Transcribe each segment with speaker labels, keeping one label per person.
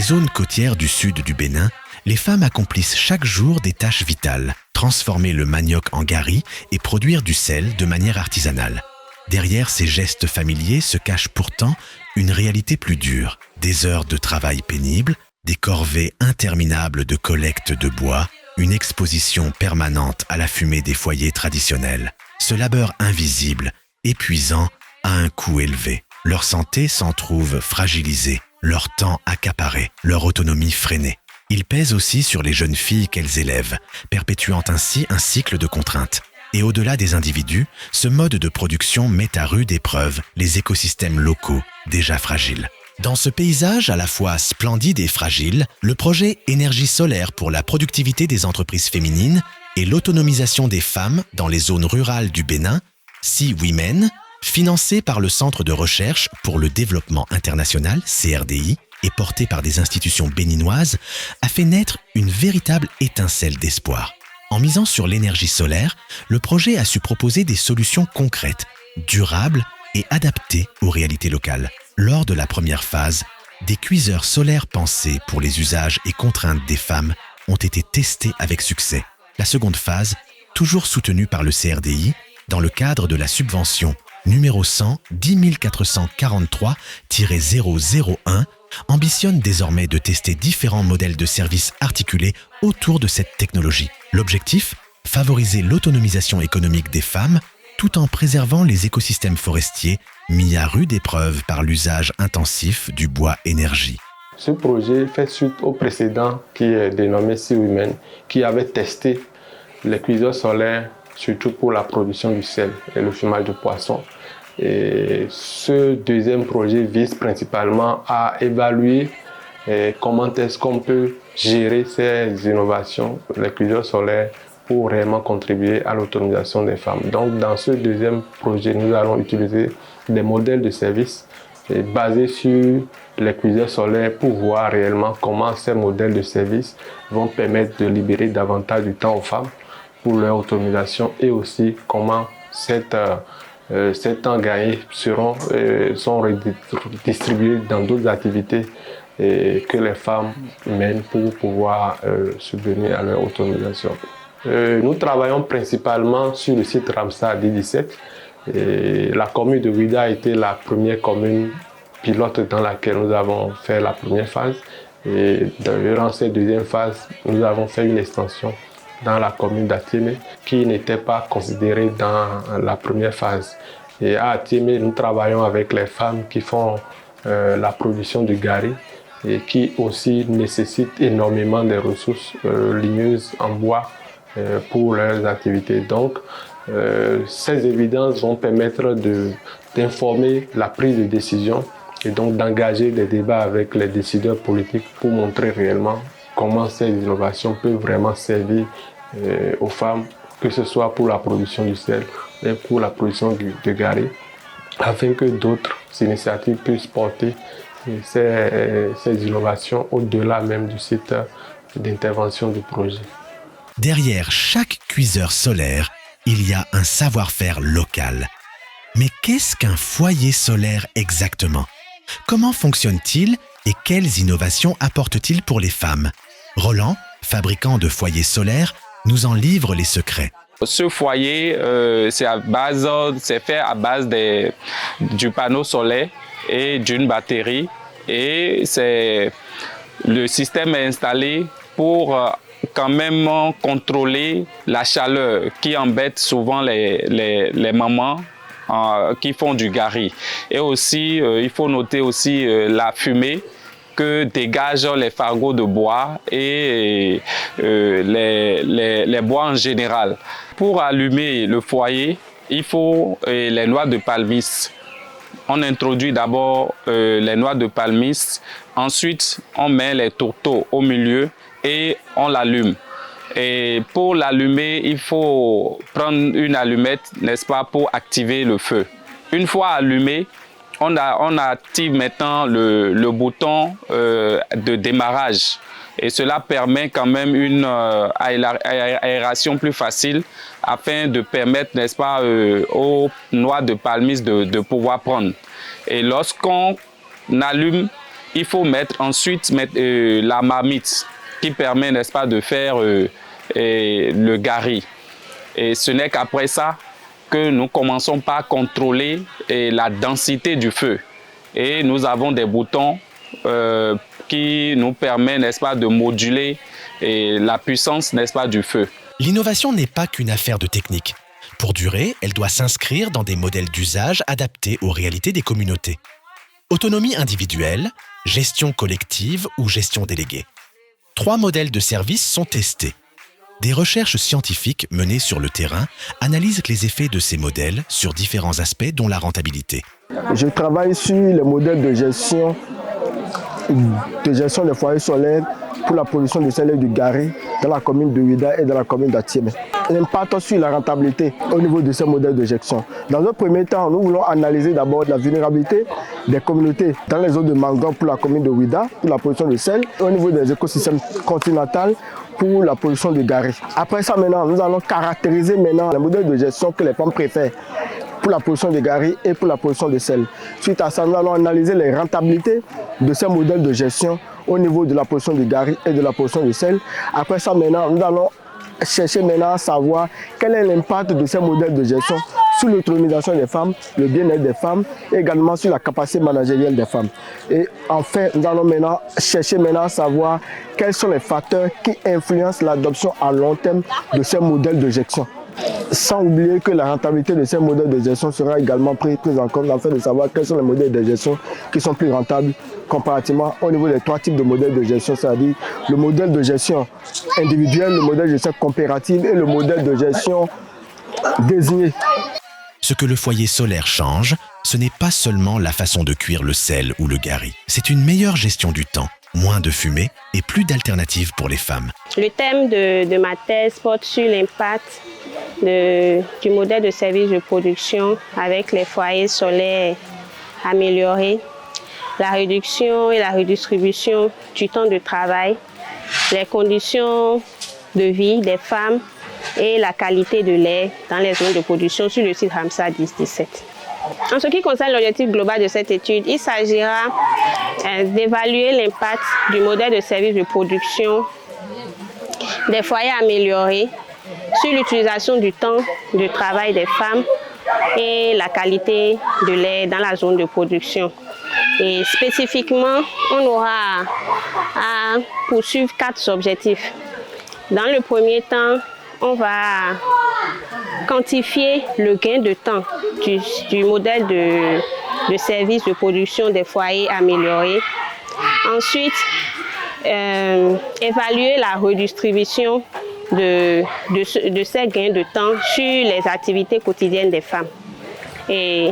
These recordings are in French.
Speaker 1: zones côtières du sud du Bénin, les femmes accomplissent chaque jour des tâches vitales, transformer le manioc en gari et produire du sel de manière artisanale. Derrière ces gestes familiers se cache pourtant une réalité plus dure. Des heures de travail pénibles, des corvées interminables de collecte de bois, une exposition permanente à la fumée des foyers traditionnels. Ce labeur invisible, épuisant, a un coût élevé. Leur santé s'en trouve fragilisée, leur temps accaparé, leur autonomie freinée. Il pèse aussi sur les jeunes filles qu'elles élèvent, perpétuant ainsi un cycle de contraintes. Et au-delà des individus, ce mode de production met à rude épreuve les écosystèmes locaux, déjà fragiles. Dans ce paysage à la fois splendide et fragile, le projet Énergie solaire pour la productivité des entreprises féminines et l'autonomisation des femmes dans les zones rurales du Bénin, Sea Women, financé par le Centre de recherche pour le développement international, CRDI, et porté par des institutions béninoises, a fait naître une véritable étincelle d'espoir. En misant sur l'énergie solaire, le projet a su proposer des solutions concrètes, durables et adaptées aux réalités locales. Lors de la première phase, des cuiseurs solaires pensés pour les usages et contraintes des femmes ont été testés avec succès. La seconde phase, toujours soutenue par le CRDI, dans le cadre de la subvention numéro 100 10 443-001, ambitionne désormais de tester différents modèles de services articulés autour de cette technologie. L'objectif, favoriser l'autonomisation économique des femmes tout en préservant les écosystèmes forestiers mis à rude épreuve par l'usage intensif du bois énergie.
Speaker 2: Ce projet fait suite au précédent qui est dénommé Sea Women, qui avait testé les cuiseurs solaires surtout pour la production du sel et le fumage de poissons. Et ce deuxième projet vise principalement à évaluer comment est-ce qu'on peut gérer ces innovations, les cuiseurs solaires, pour réellement contribuer à l'autonomisation des femmes. Donc dans ce deuxième projet, nous allons utiliser des modèles de services basés sur les cuiseurs solaires pour voir réellement comment ces modèles de services vont permettre de libérer davantage du temps aux femmes pour leur autonomisation et aussi comment ces temps gagnés sont redistribués dans d'autres activités que les femmes mènent pour pouvoir subvenir à leur autonomisation. Nous travaillons principalement sur le site Ramsar D17. La commune de Ouidah a été la première commune pilote dans laquelle nous avons fait la première phase. Et durant cette deuxième phase, nous avons fait une extension dans la commune d'Atiémé qui n'était pas considérée dans la première phase. Et à Atiémé, nous travaillons avec les femmes qui font la production du gari et qui aussi nécessitent énormément de ressources ligneuses en bois pour leurs activités. Donc, ces évidences vont permettre d'informer la prise de décision et donc d'engager des débats avec les décideurs politiques pour montrer réellement comment ces innovations peuvent vraiment servir aux femmes, que ce soit pour la production du sel et pour la production de gari, afin que d'autres initiatives puissent porter ces innovations au-delà même du site d'intervention du projet.
Speaker 1: Derrière chaque cuiseur solaire, il y a un savoir-faire local. Mais qu'est-ce qu'un foyer solaire exactement ? Comment fonctionne-t-il et quelles innovations apporte-t-il pour les femmes ? Roland, fabricant de foyers solaires, nous en livre les secrets.
Speaker 3: Ce foyer, c'est fait à base du panneau solaire et d'une batterie. Et le système est installé pour quand même contrôler la chaleur qui embête souvent les mamans qui font du gari. Et aussi, il faut noter aussi la fumée que dégagent les fagots de bois et les bois en général. Pour allumer le foyer, il faut les noix de palmiste. On introduit d'abord les noix de palmiste, ensuite on met les tourteaux au milieu et on l'allume. Et pour l'allumer, il faut prendre une allumette, n'est-ce pas, pour activer le feu. Une fois allumé, on active maintenant le bouton de démarrage. Et cela permet quand même une aération plus facile afin de permettre, n'est-ce pas, aux noix de palmiste de pouvoir prendre. Et lorsqu'on allume il faut ensuite mettre la marmite qui permet, n'est-ce pas, de faire le gari. Et ce n'est qu'après ça que nous commençons par contrôler la densité du feu. Et nous avons des boutons qui nous permettent, n'est-ce pas, de moduler la puissance, n'est-ce pas, du feu.
Speaker 1: L'innovation n'est pas qu'une affaire de technique. Pour durer, elle doit s'inscrire dans des modèles d'usage adaptés aux réalités des communautés. Autonomie individuelle, gestion collective ou gestion déléguée. 3 modèles de services sont testés. Des recherches scientifiques menées sur le terrain analysent les effets de ces modèles sur différents aspects dont la rentabilité.
Speaker 4: Je travaille sur les modèles de gestion des foyers solaires pour la production de sel et du gari dans la commune de Ouida et dans la commune d'Atiémé. L'impact sur la rentabilité au niveau de ces modèles de gestion. Dans un premier temps, nous voulons analyser d'abord la vulnérabilité des communautés dans les zones de mangrove pour la commune de Ouida pour la production de sel et au niveau des écosystèmes continentaux pour la production de gari. Après ça, maintenant, nous allons caractériser maintenant les modèles de gestion que les femmes préfèrent pour la production de gari et pour la production de sel. Suite à ça, nous allons analyser les rentabilités de ces modèles de gestion au niveau de la production de gari et de la production de sel. Après ça, maintenant, nous allons chercher maintenant à savoir quel est l'impact de ces modèles de gestion sur l'autonomisation des femmes, le bien-être des femmes et également sur la capacité managériale des femmes. Et enfin, nous allons maintenant chercher à savoir quels sont les facteurs qui influencent l'adoption à long terme de ces modèles de gestion. Sans oublier que la rentabilité de ces modèles de gestion sera également prise en compte afin de savoir quels sont les modèles de gestion qui sont plus rentables comparativement au niveau des 3 types de modèles de gestion, c'est-à-dire le modèle de gestion individuel, le modèle de gestion coopérative et le modèle de gestion désigné.
Speaker 1: Ce que le foyer solaire change, ce n'est pas seulement la façon de cuire le sel ou le gari, c'est une meilleure gestion du temps, moins de fumée et plus d'alternatives pour les femmes.
Speaker 5: Le thème de ma thèse porte sur l'impact du modèle de service de production avec les foyers solaires améliorés, la réduction et la redistribution du temps de travail, les conditions de vie des femmes et la qualité de l'air dans les zones de production sur le site Ramsar 10-17. En ce qui concerne l'objectif global de cette étude, il s'agira d'évaluer l'impact du modèle de service de production des foyers améliorés sur l'utilisation du temps de travail des femmes et la qualité de l'air dans la zone de production. Et spécifiquement, on aura à poursuivre 4 objectifs. Dans le premier temps, on va quantifier le gain de temps du modèle de service de production des foyers améliorés. Ensuite, évaluer la redistribution de ces gains de temps sur les activités quotidiennes des femmes. Et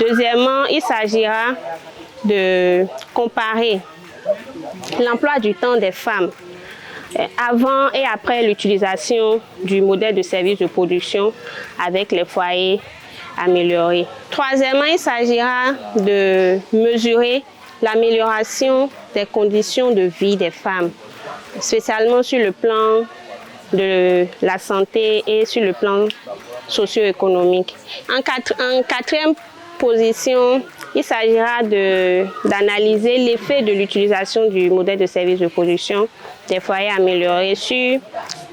Speaker 5: deuxièmement, il s'agira de comparer l'emploi du temps des femmes avant et après l'utilisation du modèle de service de production avec les foyers améliorés. Troisièmement, il s'agira de mesurer l'amélioration des conditions de vie des femmes, spécialement sur le plan de la santé et sur le plan socio-économique. En quatrième position, il s'agira d'analyser l'effet de l'utilisation du modèle de service de production des foyers améliorés sur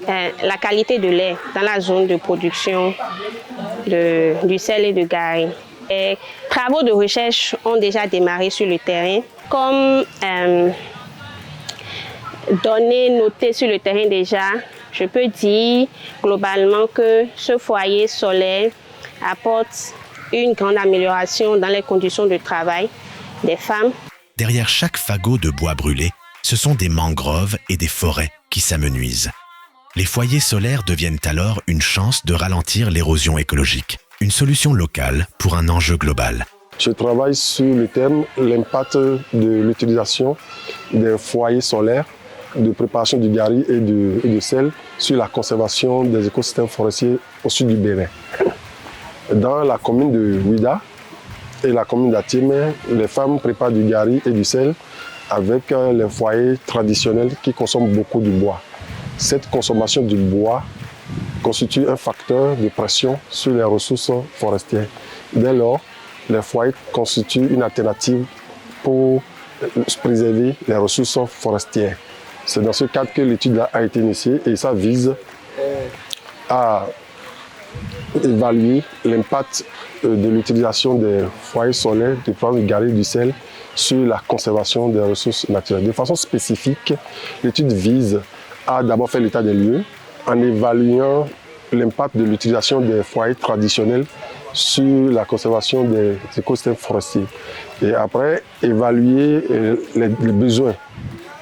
Speaker 5: la qualité de l'air dans la zone de production du sel et du gari. Les travaux de recherche ont déjà démarré sur le terrain. Comme données notées sur le terrain déjà, je peux dire globalement que ce foyer solaire apporte une grande amélioration dans les conditions de travail des femmes.
Speaker 1: Derrière chaque fagot de bois brûlé, ce sont des mangroves et des forêts qui s'amenuisent. Les foyers solaires deviennent alors une chance de ralentir l'érosion écologique, une solution locale pour un enjeu global.
Speaker 2: Je travaille sur le thème l'impact de l'utilisation des foyers solaires, de préparation du gari et de sel sur la conservation des écosystèmes forestiers au sud du Bénin. Dans la commune de Ouida et la commune d'Atiémé, les femmes préparent du gari et du sel avec les foyers traditionnels qui consomment beaucoup de bois. Cette consommation du bois constitue un facteur de pression sur les ressources forestières. Dès lors, les foyers constituent une alternative pour
Speaker 6: préserver les ressources forestières. C'est dans ce cadre que l'étude a été initiée et ça vise à évaluer l'impact de l'utilisation des foyers solaires du programme de Gary du sel sur la conservation des ressources naturelles. De façon spécifique, l'étude vise à d'abord faire l'état des lieux en évaluant l'impact de l'utilisation des foyers traditionnels sur la conservation des écosystèmes forestiers. Et après, évaluer les besoins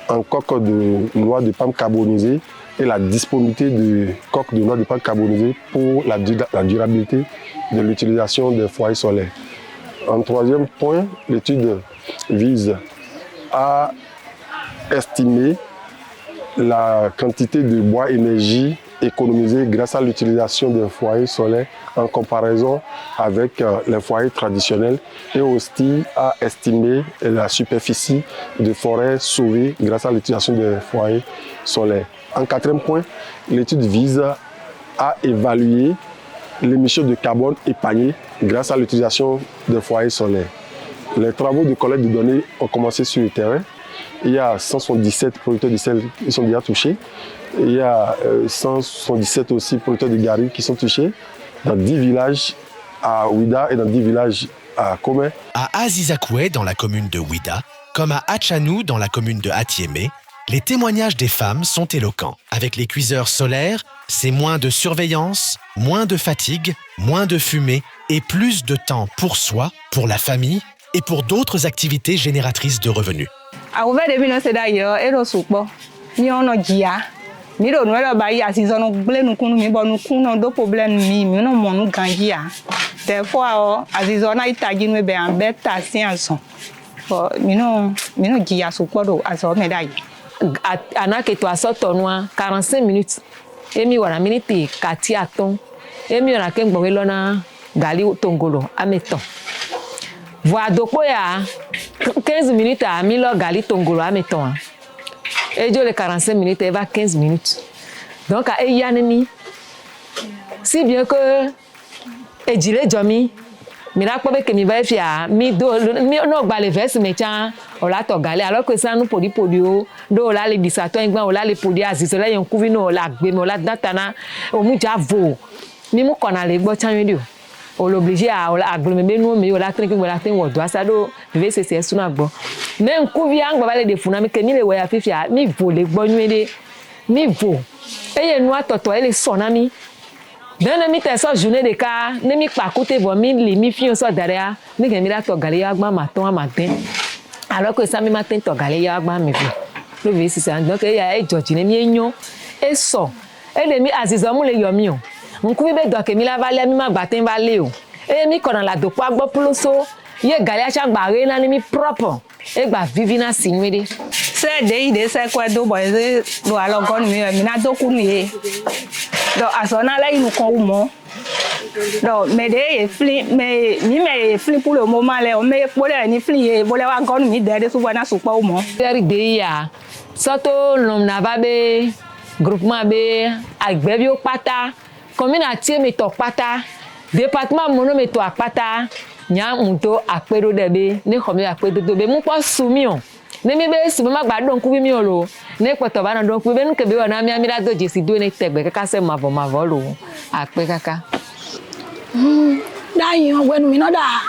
Speaker 6: en coque de noix de palme carbonisée et la disponibilité de coques de noix de palme carbonisée pour la durabilité de l'utilisation des foyers solaires. En troisième point, l'étude vise à estimer la quantité de bois énergie économisée grâce à l'utilisation des foyers solaires en comparaison avec les foyers traditionnels et aussi à estimer la superficie de forêt sauvée grâce à l'utilisation des foyers solaires. En quatrième point, l'étude vise à évaluer l'émission de carbone épargnée grâce à l'utilisation des foyers solaires. Les travaux de collecte de données ont commencé sur le terrain. Il y a 177 producteurs de sel qui sont déjà touchés. Il y a 177 aussi producteurs de Gary qui sont touchés dans 10 villages à Ouida et dans 10 villages à Komé.
Speaker 1: À Azizakoué, dans la commune de Ouida, comme à Hachanou, dans la commune de Atiémé, les témoignages des femmes sont éloquents. Avec les cuiseurs solaires, c'est moins de surveillance, moins de fatigue, moins de fumée et plus de temps pour soi, pour la famille et pour d'autres activités génératrices de revenus.
Speaker 7: Anake to asoto noa 45 minutes emi wana minute kati aton emi ona ke ngbo lona gali tongolo ameton voa dopo ya 15 minutes a mi lo gali tongolo ameton ejo le 45 minutes eva 15 minutes donc a yanemi si bien que ejile jomi mira ko be ke mi va fia mi do mi no gba le veste me chan o la to gale alors que ça nous podi o do la le bisato ngba o la le podi azizola yen kuvi no la gbe me o la datana o mu ja vo mi mu kona le gbo chan wi o l'obligé à agglomé benu mi o la trin ki mo la tin wo do asado vccs suna gbo me nkuvi angba ba le de funa mi ke mi le we afifia mi vo le gbo nwede mi vo eye nu atoto ele sona mi dans le mite so journée de cas ne mi pa côté vo mi li mi fi so derrière mi ke mi la to gale ya gba matin à matin alors que ça mi matin to gale ya gba mi fi le vi c'est donc e ya e joji ne mi enyo e so e le mi azizo mu le yo mi o nku bi be do ke mi la vale mi ma gba tin vale o e mi kona la do po agbo ploso ye gale acha gba re na ni mi propre e gba vivina sinwede
Speaker 8: se de ide se kwa do boy do alogon mi na do ku ni do asona la inu kon mo do me de e fli me mi me fli pour le moment le o me pole ni fli e bole wa gon mi de so bona so pa o mo
Speaker 7: eri de ya soto lom na ba be groupement be agbe bi o pata commune atie me to pata département mono me to apata nya muto akpedo de be ni khomi akpedo do be mu po sumi o ne mi be si ma gba don ku bi mi o lo ne poto ba na don ku be nu ke be na mi amira do jesi do ne tegbe kaka se mavo lo ape kaka
Speaker 9: da yin wenu mi no da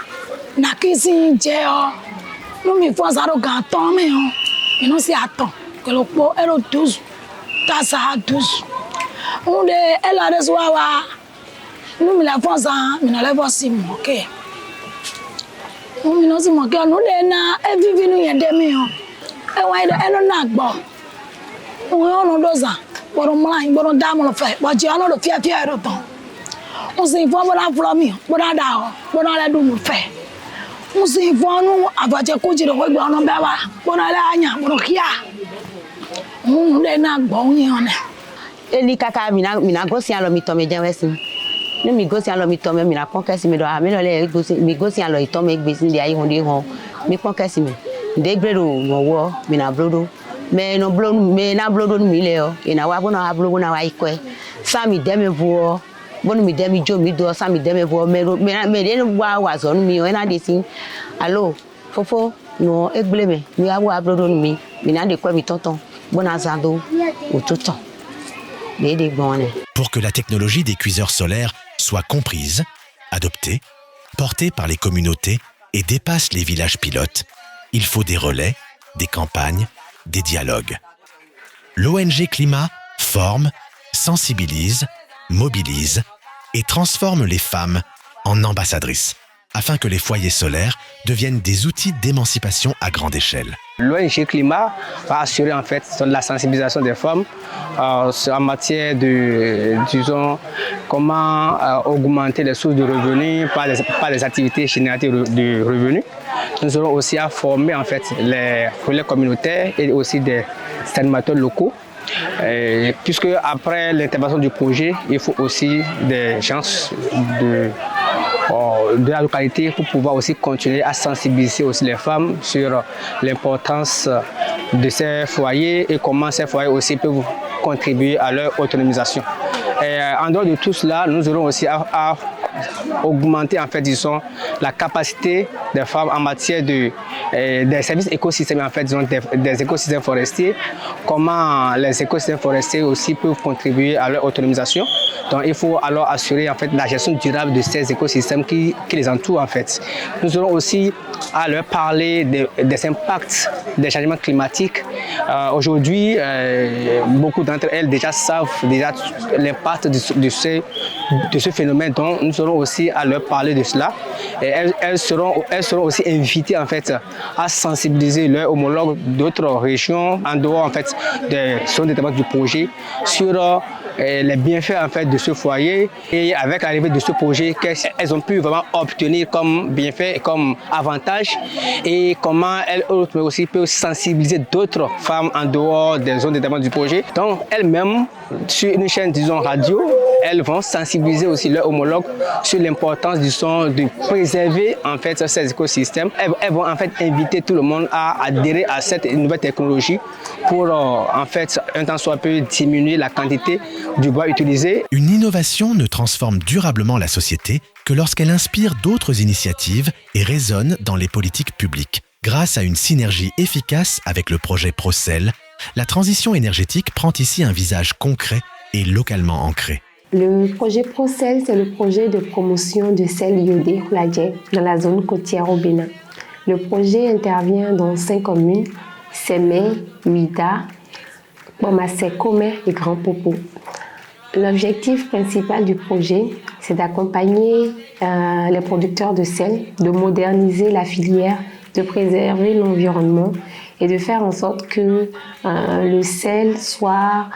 Speaker 9: na kisi je o nu mi fo saro gan ton mi o mi no si aton ke lo po ero 12 ta sa 12 onde ela de so wa nu mi la fo sa mi no le fo si mo ke mi no si mo ke nu de na e vivi nu yen de mi o e wa ide eno na gbo o no do za boro mla boro da mo lo fe bo je ono lo fia ero ton on se fo bo la flo mi bo da da o bo na le du mo fe on se fo nu abaje ko jire ko gbo ono be wa bo na le anya bo kia nu de na gbo yin ona
Speaker 10: eli kaka mina gosi alo mi to me jenwesin ni mi gosi alo mi to me mina ponkesi mi do a mi lo le gosi mi gosi alo ito me gbe sin de ayi hunde hon mi ponkesi mi de gbero wo mi na blodo me no blodo me na blodo mi le o ina wa bona ha blodo na wa iko sa mi de me bo bonu mi de mi jo mi do sa mi de me bo me de wa zo nu mi o na de sin allo fofo non egbleme mi awo abrodo mi na de quoi mi tonton bonazando au tout temps.
Speaker 1: Pour que la technologie des cuiseurs solaires soit comprise, adoptée, portée par les communautés et dépasse les villages pilotes, il faut des relais, des campagnes, des dialogues. L'ONG Climat forme, sensibilise, mobilise et transforme les femmes en ambassadrices, afin que les foyers solaires deviennent des outils d'émancipation à grande échelle.
Speaker 11: L'ONG Climat va assurer en fait la sensibilisation des femmes en matière de, disons, comment augmenter les sources de revenus par les activités génératrices de revenus. Nous aurons aussi à former en fait les relais communautaires et aussi des animateurs locaux. Puisque après l'intervention du projet, il faut aussi des gens de la localité pour pouvoir aussi continuer à sensibiliser aussi les femmes sur l'importance de ces foyers et comment ces foyers aussi peuvent contribuer à leur autonomisation. En dehors de tout cela, nous aurons aussi à augmenter en fait, disons, la capacité des femmes en matière des services écosystèmes, en fait, disons, des écosystèmes forestiers, comment les écosystèmes forestiers aussi peuvent contribuer à leur autonomisation. Donc il faut alors assurer en fait, la gestion durable de ces écosystèmes qui les entourent. En fait. Nous aurons aussi à leur parler des impacts des changements climatiques. Aujourd'hui, beaucoup d'entre elles déjà savent l'impact de ce phénomène, donc nous aurons aussi à leur parler de cela. Et elles seront aussi invitées en fait, à sensibiliser leurs homologues d'autres régions en dehors en fait, de son développement du projet sur les bienfaits en fait, de ce foyer et avec l'arrivée de ce projet, qu'elles ont pu vraiment obtenir comme bienfaits et comme avantages et comment elles aussi peuvent sensibiliser d'autres femmes en dehors des zones de développement du projet. Donc elles-mêmes, sur une chaîne disons radio, elles vont sensibiliser aussi leurs homologues sur l'importance de préserver en fait ces écosystèmes. Elles vont en fait inviter tout le monde à adhérer à cette nouvelle technologie pour en fait un temps soit peu diminuer la quantité du bois utilisé.
Speaker 1: Une innovation ne transforme durablement la société que lorsqu'elle inspire d'autres initiatives et résonne dans les politiques publiques. Grâce à une synergie efficace avec le projet Procel, la transition énergétique prend ici un visage concret et localement ancré.
Speaker 12: Le projet Procel, c'est le projet de promotion de sel iodé Rouladjé dans la zone côtière au Bénin. Le projet intervient dans 5 communes, Sémé, Ouida, Bomassé, Comé et Grand Popo. L'objectif principal du projet, c'est d'accompagner les producteurs de sel, de moderniser la filière, de préserver l'environnement et de faire en sorte que le sel soit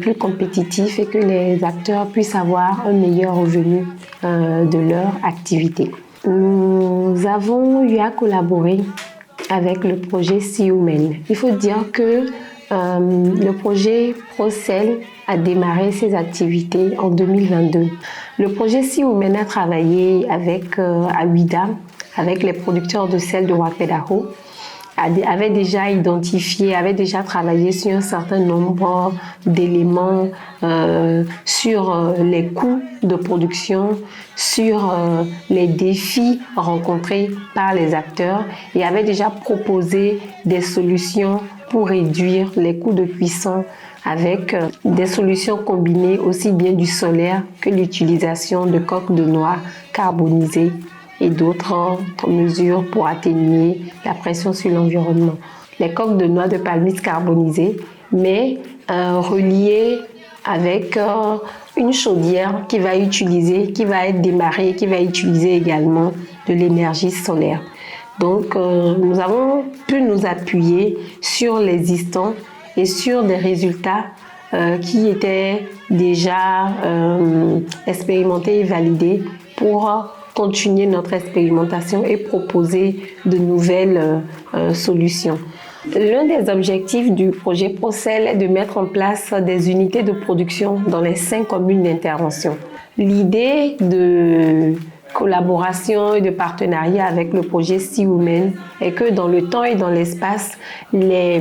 Speaker 12: plus compétitif et que les acteurs puissent avoir un meilleur revenu de leur activité. Nous avons eu à collaborer avec le projet Siomen. Il faut dire que le projet Procel a démarré ses activités en 2022. Le projet Siomen a travaillé avec à Ouida, avec les producteurs de sel de Ouapédaro, avait déjà identifié, avait déjà travaillé sur un certain nombre d'éléments, sur les coûts de production, sur les défis rencontrés par les acteurs et avait déjà proposé des solutions pour réduire les coûts de cuisson avec des solutions combinées aussi bien du solaire que l'utilisation de coques de noix carbonisées et d'autres mesures pour atténuer la pression sur l'environnement. Les coques de noix de palmite carbonisées, mais reliées avec une chaudière qui va être démarrée, qui va utiliser également de l'énergie solaire. Donc, nous avons pu nous appuyer sur l'existant et sur des résultats qui étaient déjà expérimentés et validés pour continuer notre expérimentation et proposer de nouvelles solutions. L'un des objectifs du projet Procel est de mettre en place des unités de production dans les 5 communes d'intervention. L'idée de collaboration et de partenariat avec le projet Siomen est que dans le temps et dans l'espace, les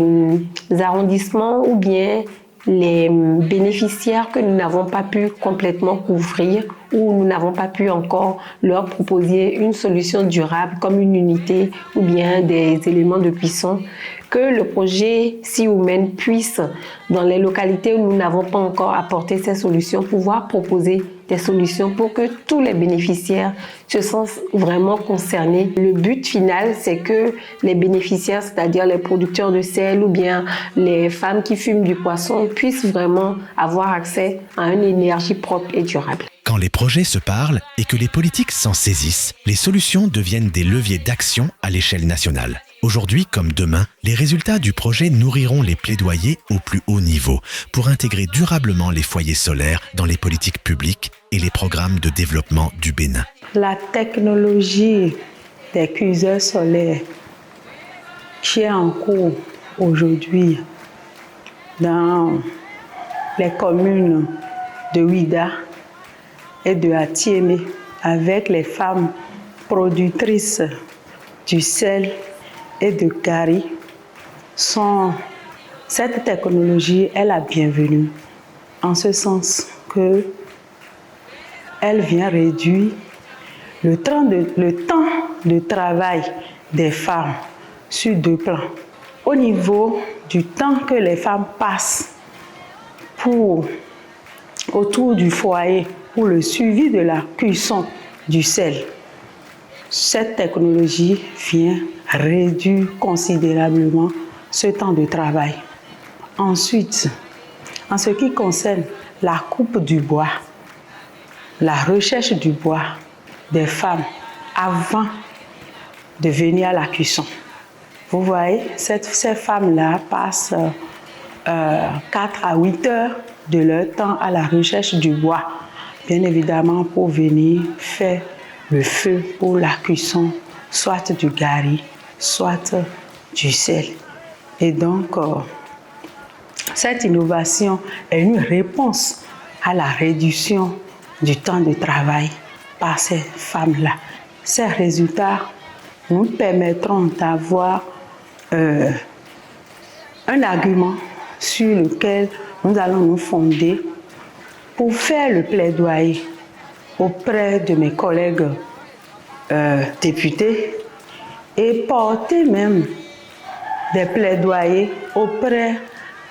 Speaker 12: arrondissements ou bien les bénéficiaires que nous n'avons pas pu complètement couvrir ou nous n'avons pas pu encore leur proposer une solution durable comme une unité ou bien des éléments de cuisson, que le projet Sea Women puisse, dans les localités où nous n'avons pas encore apporté ces solutions, pouvoir proposer des solutions pour que tous les bénéficiaires se sentent vraiment concernés. Le but final, c'est que les bénéficiaires, c'est-à-dire les producteurs de sel ou bien les femmes qui fument du poisson, puissent vraiment avoir accès à une énergie propre et durable.
Speaker 1: Quand les projets se parlent et que les politiques s'en saisissent, les solutions deviennent des leviers d'action à l'échelle nationale. Aujourd'hui comme demain, les résultats du projet nourriront les plaidoyers au plus haut niveau pour intégrer durablement les foyers solaires dans les politiques publiques et les programmes de développement du Bénin.
Speaker 13: La technologie des cuiseurs solaires qui est en cours aujourd'hui dans les communes de Ouida et de Atiémé avec les femmes productrices du sel et de Gari, cette technologie est la bienvenue en ce sens que elle vient réduire le temps de travail des femmes sur deux plans. Au niveau du temps que les femmes passent autour du foyer pour le suivi de la cuisson du sel, cette technologie vient réduire considérablement ce temps de travail. Ensuite, en ce qui concerne la coupe du bois, la recherche du bois des femmes avant de venir à la cuisson. Vous voyez, ces femmes-là passent 4 à 8 heures de leur temps à la recherche du bois, bien évidemment pour venir faire le feu pour la cuisson, soit du gari, soit du sel. Et donc, cette innovation est une réponse à la réduction du temps de travail par ces femmes-là. Ces résultats nous permettront d'avoir un argument sur lequel nous allons nous fonder pour faire le plaidoyer auprès de mes collègues députés et porter même des plaidoyers auprès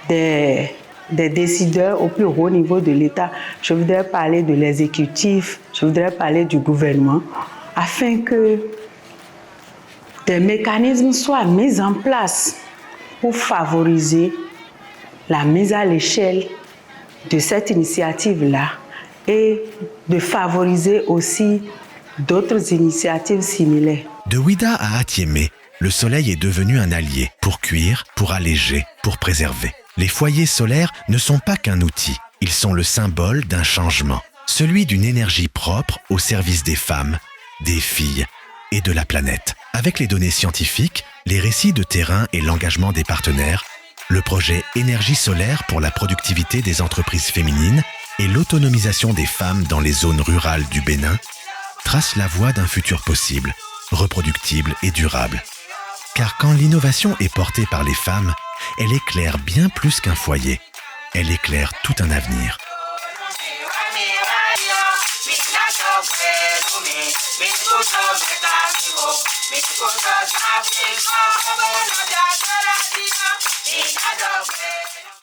Speaker 13: des décideurs au plus haut niveau de l'État. Je voudrais parler de l'exécutif, je voudrais parler du gouvernement, afin que des mécanismes soient mis en place pour favoriser la mise à l'échelle de cette initiative-là et de favoriser aussi d'autres initiatives similaires.
Speaker 1: De Ouida à Atiémé, le soleil est devenu un allié pour cuire, pour alléger, pour préserver. Les foyers solaires ne sont pas qu'un outil, ils sont le symbole d'un changement, celui d'une énergie propre au service des femmes, des filles et de la planète. Avec les données scientifiques, les récits de terrain et l'engagement des partenaires, le projet Énergie solaire pour la productivité des entreprises féminines et l'autonomisation des femmes dans les zones rurales du Bénin trace la voie d'un futur possible, reproductible et durable. Car quand l'innovation est portée par les femmes, elle éclaire bien plus qu'un foyer, elle éclaire tout un avenir.
Speaker 14: Minado